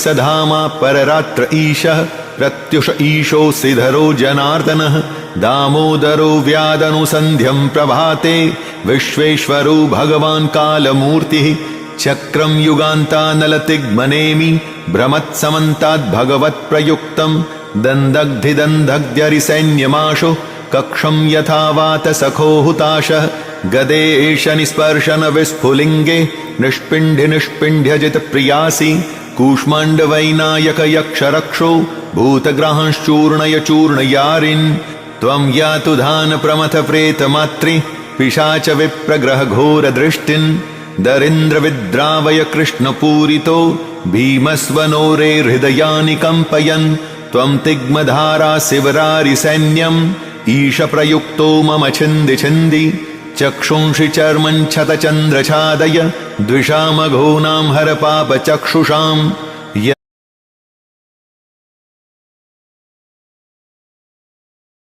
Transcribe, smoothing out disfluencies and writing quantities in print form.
वत्सधामा पररात्र ईशः प्रत्युष ईशोऽसिधरो जनार्दनः दामोदरो व्यादनुसन्ध्यं प्रभाते विश्वेश्वरो भगवान् कालमूर्तिः चक्रं युगान्तानलतिग्मनेमि भ्रमत्समन्ताद्भगवत्प्रयुक्तं दन्दग्धिदन्दग्ध्यरिसैन्यमाशु कक्षं यथा वातसखो हुताशः गदेश निस्पर्शन विस्फुलिङ्गे निष्पिण्ड्य निष्पिण्ड्यजित प्रियासि कूष्माण्डवैनायक यक्षरक्षो भूतग्रांश्चूर्णय चूर्णयारिन् त्वं यातु धान प्रमथ प्रेतमात्रि पिशाच विप्रग्रह घोर दृष्टिन् दरिन्द्र विद्रावय कृष्णपूरितो भीमस्वनोरे हृदयानि कम्पयन् त्वं तिग्मधारा शिवरारि सैन्यम् ईश प्रयुक्तो मम छिन्दि छिन्दि चक्षुंषि चर्मं क्षतचन्द्रछादय द्विषामघोनां हर पापचक्षुषाम्